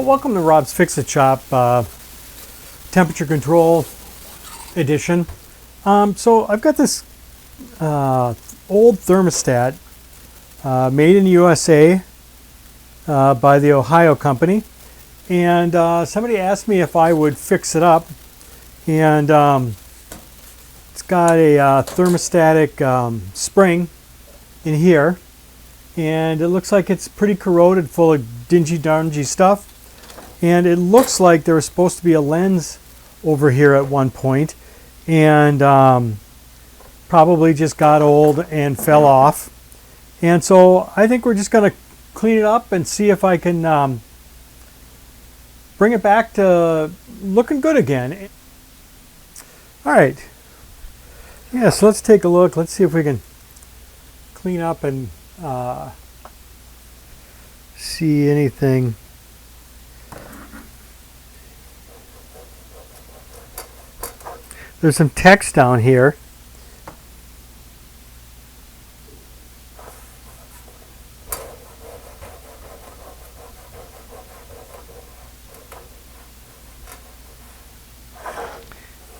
Well, welcome to Rob's Fix-It Shop, temperature control edition. So I've got this old thermostat made in the USA by the Ohio company, and somebody asked me if I would fix it up, and it's got a thermostatic spring in here, and it looks like it's pretty corroded, full of dingy stuff. And it looks like there was supposed to be a lens over here at one point, and probably just got old and fell off. And so I think we're just going to clean it up and see if I can bring it back to looking good again. All right. Yeah, so let's take a look. Let's see if we can clean up and see anything. There's some text down here.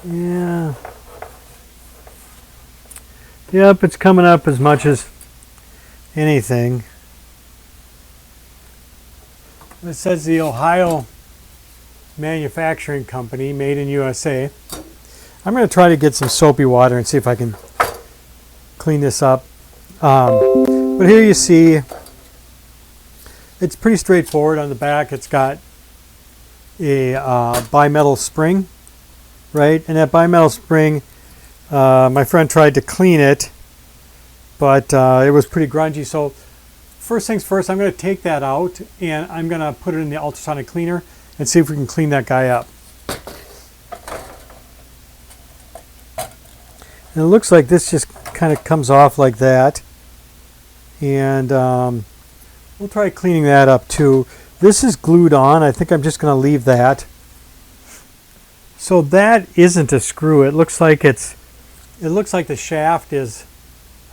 Yeah. Yep, it's coming up as much as anything. It says the Ohio Manufacturing Company, made in USA. I'm going to try to get some soapy water and see if I can clean this up. But here you see, it's pretty straightforward. On the back, it's got a bimetal spring, right? And that bimetal spring, my friend tried to clean it, but it was pretty grungy. So first things first, I'm going to take that out, and I'm going to put it in the ultrasonic cleaner and see if we can clean that guy up. And it looks like this just kind of comes off like that. And we'll try cleaning that up too. This is glued on. I think I'm just going to leave that. So that isn't a screw. It looks like the shaft is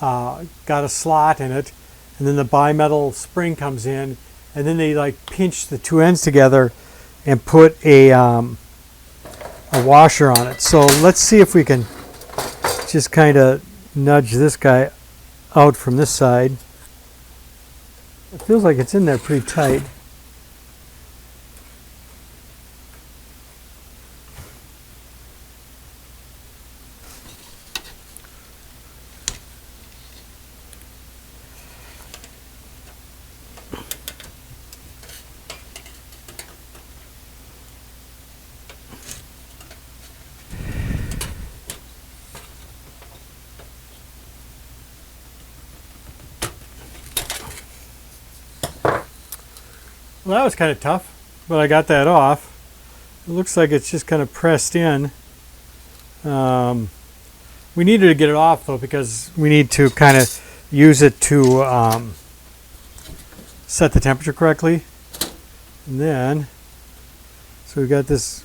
got a slot in it, and then the bimetal spring comes in, and then they like pinch the two ends together and put a washer on it. So let's see if we can just kind of nudge this guy out from this side. It feels like it's in there pretty tight. Well, that was kind of tough, but I got that off. It looks like it's just kind of pressed in. We needed to get it off though, because we need to kind of use it to set the temperature correctly. And then, so we've got this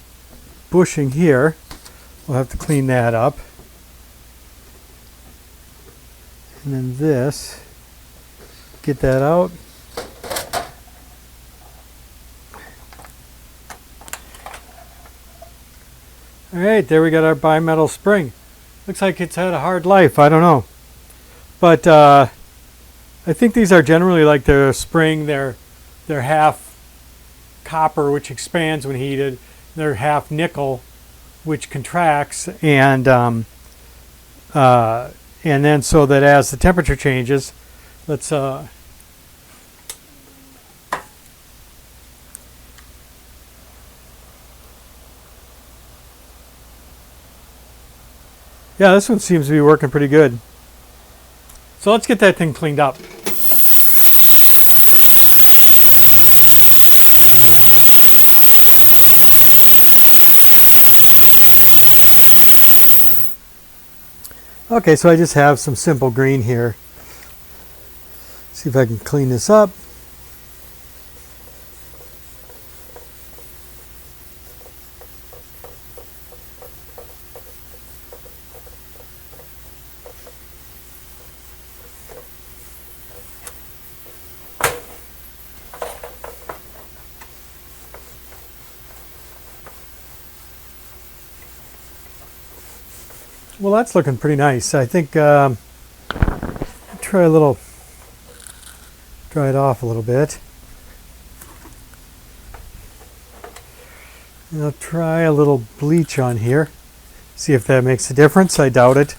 bushing here. We'll have to clean that up. And then this, get that out. All right, there we got our bimetal spring. Looks like it's had a hard life. I don't know. But I think these are generally like their spring. They're half copper, which expands when heated. They're half nickel, which contracts. And then so that as the temperature changes, let's... Yeah, this one seems to be working pretty good. So let's get that thing cleaned up. Okay, so I just have some simple green here. See if I can clean this up. Well, that's looking pretty nice. I think try a little, dry it off a little bit. And I'll try a little bleach on here. See if that makes a difference. I doubt it.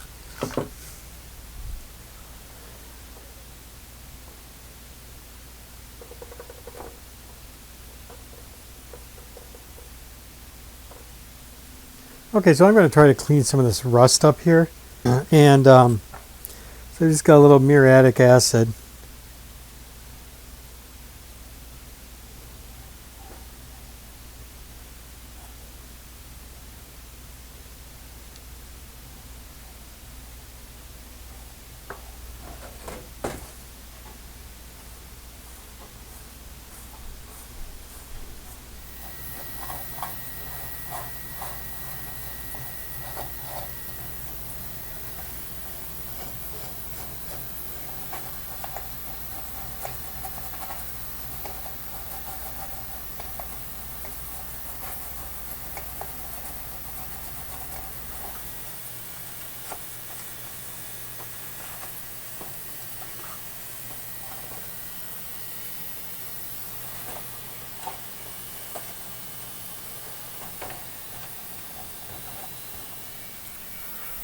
Okay, so I'm going to try to clean some of this rust up here. And so I just got a little muriatic acid.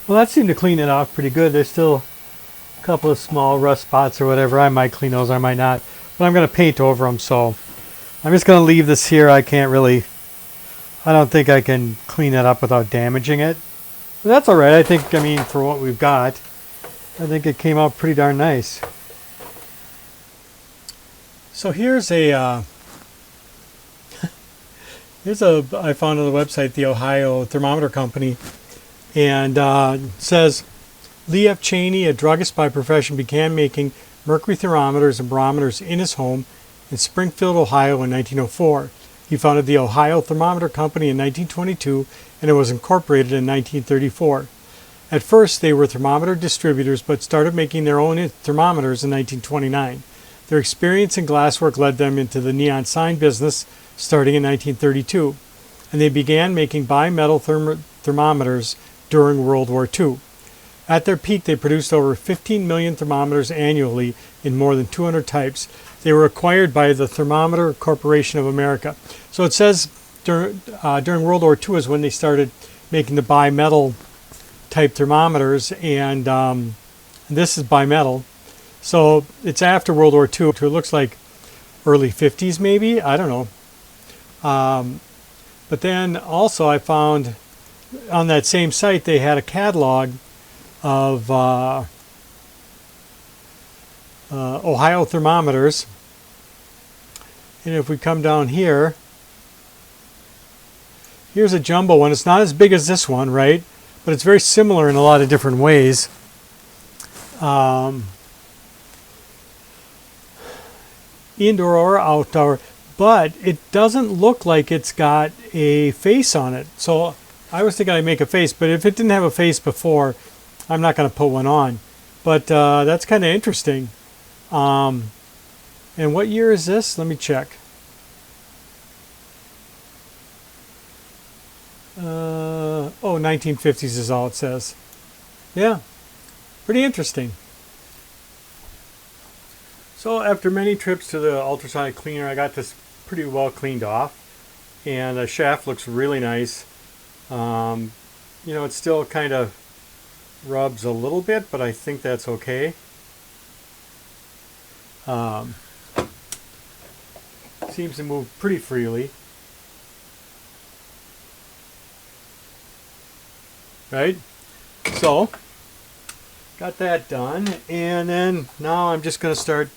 Well, that seemed to clean it off pretty good. There's still a couple of small rust spots or whatever. I might clean those, I might not. But I'm going to paint over them, so I'm just going to leave this here. I don't think I can clean it up without damaging it. But that's all right. I mean, for what we've got, I think it came out pretty darn nice. So here's I found on the website, the Ohio Thermometer Company. And says, Lee F. Cheney, a druggist by profession, began making mercury thermometers and barometers in his home in Springfield, Ohio in 1904. He founded the Ohio Thermometer Company in 1922, and it was incorporated in 1934. At first, they were thermometer distributors, but started making their own thermometers in 1929. Their experience in glasswork led them into the neon sign business starting in 1932, and they began making bimetal thermometers during World War II. At their peak, they produced over 15 million thermometers annually in more than 200 types. They were acquired by the Thermometer Corporation of America. So it says during World War II is when they started making the bimetal type thermometers, and this is bimetal. So it's after World War II. It looks like early 50s maybe. I don't know. But then also I found on that same site they had a catalog of Ohio thermometers. And if we come down here, here's a jumbo one. It's not as big as this one, right? But it's very similar in a lot of different ways. Indoor or outdoor, but it doesn't look like it's got a face on it. So I was thinking I'd make a face, but if it didn't have a face before, I'm not going to put one on. But that's kind of interesting. And what year is this? Let me check. Oh, 1950s is all it says. Yeah, pretty interesting. So after many trips to the ultrasonic cleaner, I got this pretty well cleaned off. And the shaft looks really nice. You know, it still kind of rubs a little bit, but I think that's okay. Seems to move pretty freely. Right? So, got that done. And then now I'm just going to start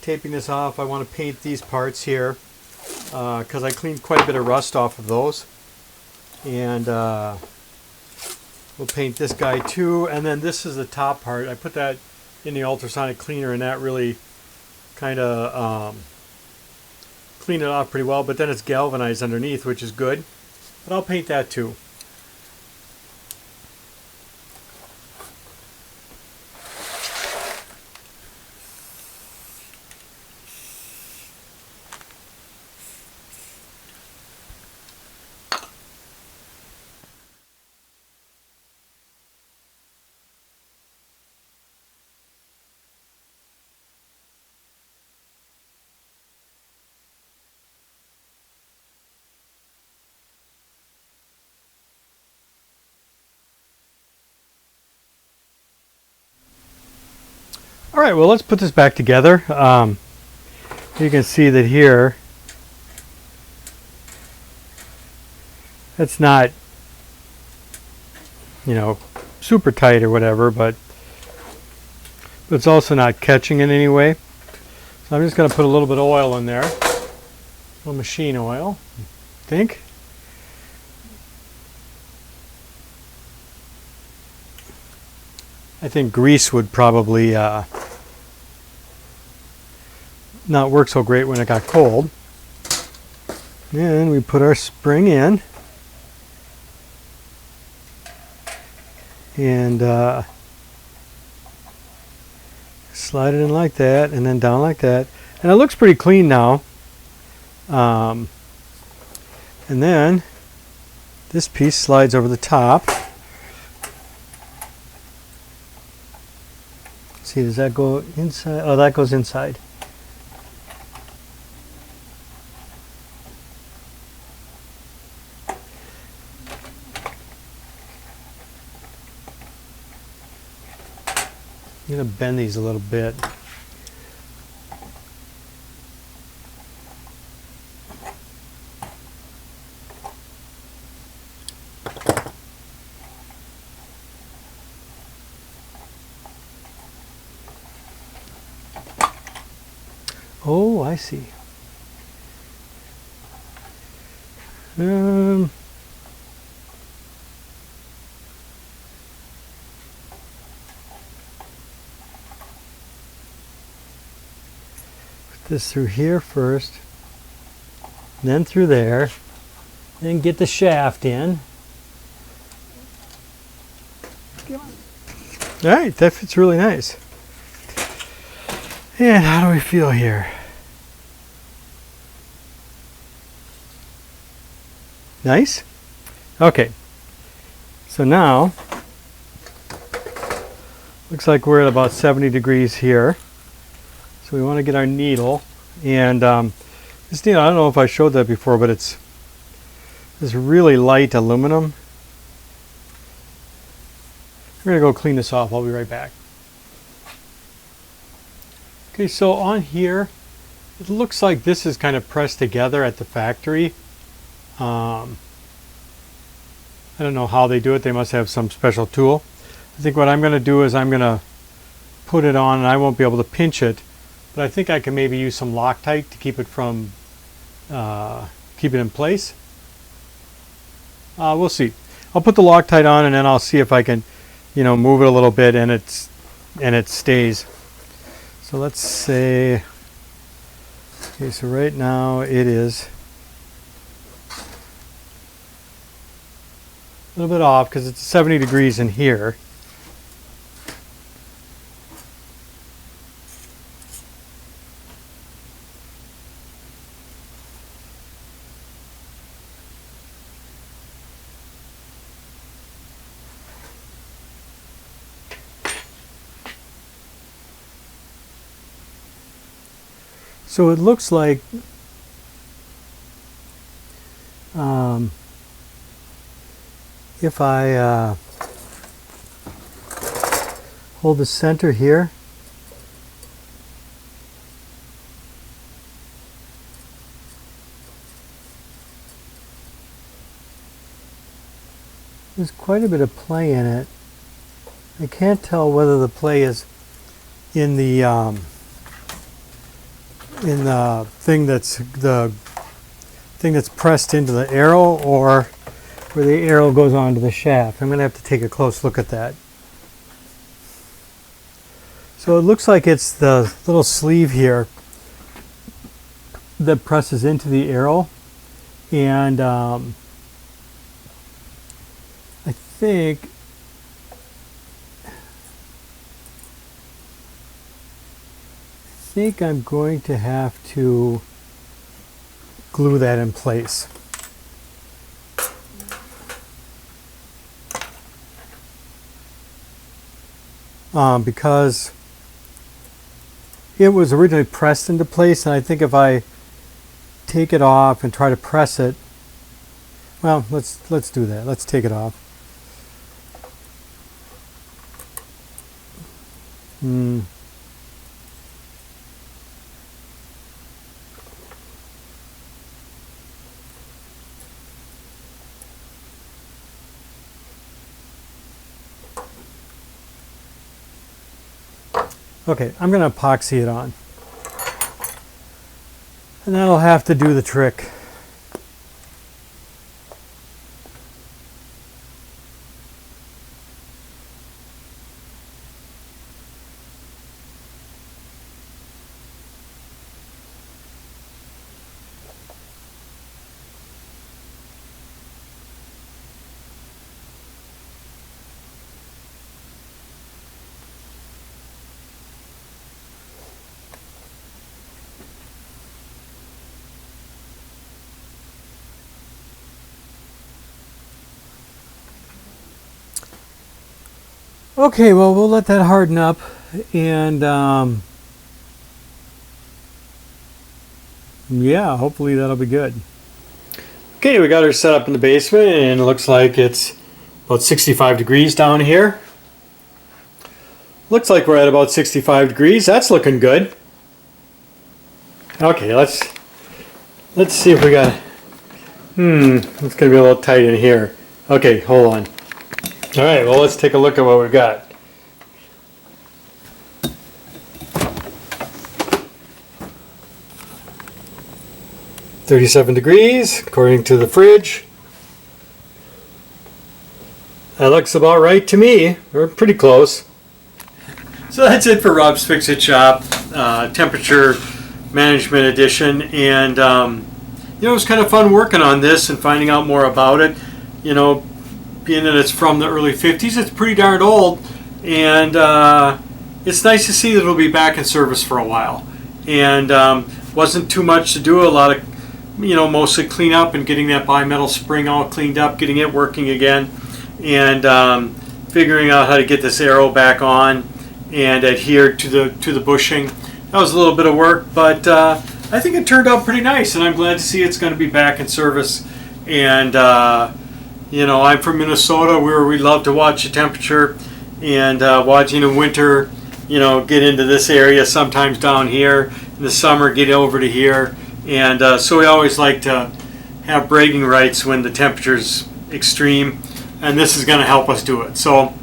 taping this off. I want to paint these parts here because I cleaned quite a bit of rust off of those. And we'll paint this guy too. And then this is the top part. I put that in the ultrasonic cleaner, and that really kind of cleaned it off pretty well. But then it's galvanized underneath, which is good. But I'll paint that too. All right, well, let's put this back together. You can see that here, it's not, you know, super tight or whatever, but it's also not catching in any way. So I'm just going to put a little bit of oil in there, a little machine oil, I think. I think grease would probably not work so great when it got cold. And we put our spring in. And slide it in like that, and then down like that. And it looks pretty clean now. And then this piece slides over the top. See, does that go inside? Oh, that goes inside. I'm going to bend these a little bit. Oh, I see. Put this through here first, then through there, then get the shaft in. All right, that fits really nice. And how do we feel here? Nice? Okay. So now, looks like we're at about 70 degrees here. So we want to get our needle. And this needle, I don't know if I showed that before, but it's this really light aluminum. We're going to go clean this off. I'll be right back. Okay, so on here, it looks like this is kind of pressed together at the factory. I don't know how they do it. They must have some special tool. I think what I'm going to do is I'm going to put it on, and I won't be able to pinch it, but I think I can maybe use some Loctite to keep it from keep it in place. We'll see. I'll put the Loctite on, and then I'll see if I can, you know, move it a little bit and it stays. So let's say, okay, so right now it is a little bit off because it's 70 degrees in here. So it looks like if I hold the center here, there's quite a bit of play in it. I can't tell whether the play is in the thing that's pressed into the arrow, or where the arrow goes onto the shaft. I'm going to have to take a close look at that. So it looks like it's the little sleeve here that presses into the arrow, and I think I'm going to have to glue that in place. Because it was originally pressed into place, and I think if I take it off and try to press it, well, let's do that. Let's take it off. Okay, I'm going to epoxy it on. And that'll have to do the trick. Okay, well, we'll let that harden up, and yeah, hopefully that'll be good. Okay, we got her set up in the basement, and it looks like it's about 65 degrees down here. Looks like we're at about 65 degrees. That's looking good. Okay, let's see if we got. It's gonna be a little tight in here. Okay, hold on. All right, well, let's take a look at what we've got. "37 degrees, according to the fridge. That looks about right to me. We're pretty close. So that's it for Rob's Fix-It Shop, Temperature Management Edition. And, it was kind of fun working on this and finding out more about it. Being that it's from the early 50s, it's pretty darn old, and it's nice to see that it'll be back in service for a while. And wasn't too much to do, a lot of, mostly clean up and getting that bimetal spring all cleaned up, getting it working again, and figuring out how to get this arrow back on and adhere to the bushing. That was a little bit of work, but I think it turned out pretty nice, and I'm glad to see it's going to be back in service. And I'm from Minnesota, where we love to watch the temperature, and watching the winter, get into this area, sometimes down here. In the summer, get over to here. And so we always like to have bragging rights when the temperature's extreme, and this is going to help us do it. So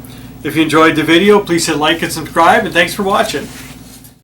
if you enjoyed the video, please hit like and subscribe, and thanks for watching.